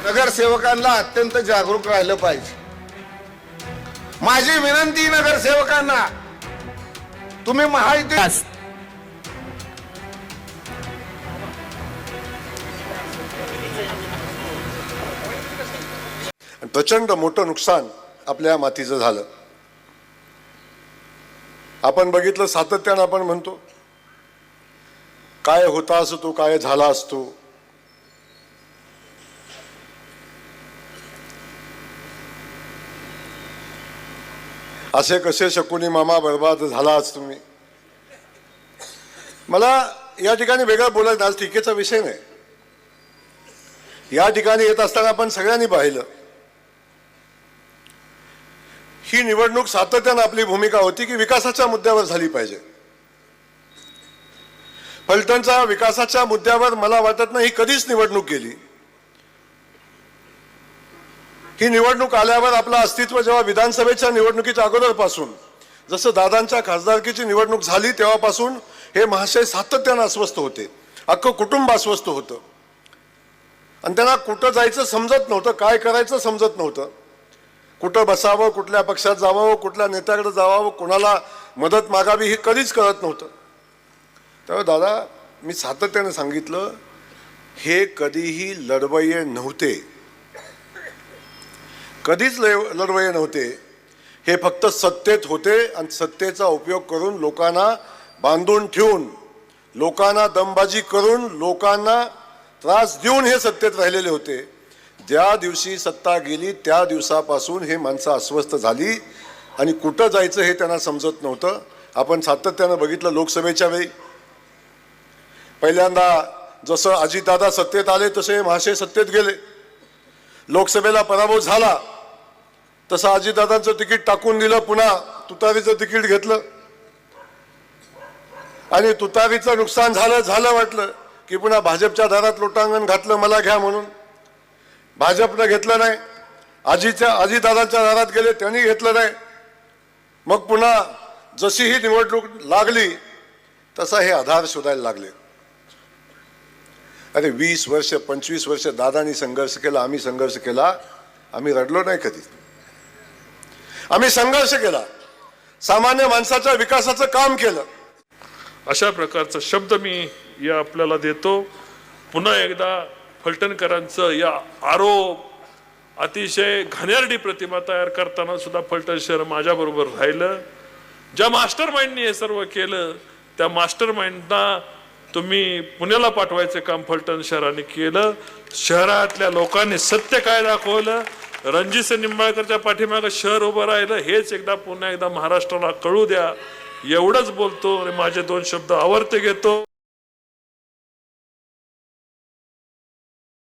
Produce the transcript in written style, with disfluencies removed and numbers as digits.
नगरसेवकांना अत्यंत जागरूक राहिलं पाहिजे। माझी विनंती नगरसेवकांना, तुम्ही महायुती प्रचंड मोठं नुकसान आपल्या मातीचं झालं। आपण बघितलं, सातत्यानं आपण म्हणतो काय होता असतो, काय झाला असतो। असे कसे शकुनी मामा बर्बाद झालाच तुम्ही। मला या ठिकाणी वेगळं बोलायचं, आज टीकेचा विषय नाही। या ठिकाणी येत असताना आपण सगळ्यांनी पाहिलं, ही निवडणूक सातत्यानं आपली भूमिका होती की विकासाच्या मुद्द्यावर झाली पाहिजे। फलटणच्या विकासाच्या मुद्द्यावर मला वाटत नाही ही कधीच निवडणूक गेली। ही निवडणूक आल्यावर आपलं अस्तित्व जेव्हा विधानसभेच्या निवडणुकीच्या अगोदरपासून, जसं दादांच्या खासदारकीची निवडणूक झाली तेव्हापासून हे महाशय सातत्यानं अस्वस्थ होते, अख्खं कुटुंब अस्वस्थ होतं आणि त्यांना कुठं जायचं समजत नव्हतं, काय करायचं समजत नव्हतं, कुठं बसावं, कुठल्या पक्षात जावं, कुठल्या नेत्याकडे जावं, कोणाला मदत मागावी हे कधीच कळत नव्हतं। तेव्हा दादा, मी सातत्यानं सांगितलं, हे कधीही लढवय्ये नव्हते, कधीच लढवय्ये नव्हते। हे फक्त सत्तेत होते आणि सत्तेचा उपयोग करून लोकांना बांधून ठेवून, लोकांना दमबाजी करून, लोकांना त्रास देऊन हे सत्तेत राहिलेले होते। ज्या दिवशी सत्ता गेली त्या दिवसापासून हे माणसं अस्वस्थ झाली आणि कुठं जायचं हे त्यांना समजत नव्हतं। आपण सातत्यानं बघितलं, लोकसभेच्या वेळी पहिल्यांदा जसं अजितदादा सत्तेत आले तसे महाशय सत्तेत गेले, लोकसभेला पराभव झाला तसं अजितदादांचं तिकीट टाकून दिलं, पुन्हा तुतारीचं तिकीट घेतलं आणि तुतारीचं नुकसान झालं वाटलं की पुन्हा भाजपच्या दारात लोटांगण घातलं, मला घ्या म्हणून। भाजपनं घेतलं नाही, अजितदादांच्या दारात गेले, त्यांनी घेतलं नाही। मग पुन्हा जशी ही निवडणूक लागली तसा हे आधार शोधायला लागले। अरे 20 वर्ष 25 वर्ष दादांनी संघर्ष केला, आम्ही संघर्ष केला, आम्ही रडलो नाही कधी, आम्ही संघर्ष केला, सामान्य माणसाच्या विकासाचं काम केलं। अशा प्रकारचा शब्द मी या आपल्याला देतो। पुन्हा एकदा फलटणकरांचं या आरोप अतिशय घाणेरडी प्रतिमा तयार करताना सुद्धा फलटण शहर माझ्याबरोबर राहिलं। ज्या मास्टर माइंडने हे सर्व केलं त्या मास्टर माइंडना तुम्ही पुण्याला पाठवायचं काम फलटण शहराने केलं। शहरातल्या लोकांनी सत्य काय दाखवलं, रणजित निंबाळकरच्या पाठीमागे शहर उभं राहिलं, हेच एकदा पुन्हा एकदा महाराष्ट्राला कळू द्या, एवढंच बोलतो आणि माझे 2 शब्द आवर्ते घेतो।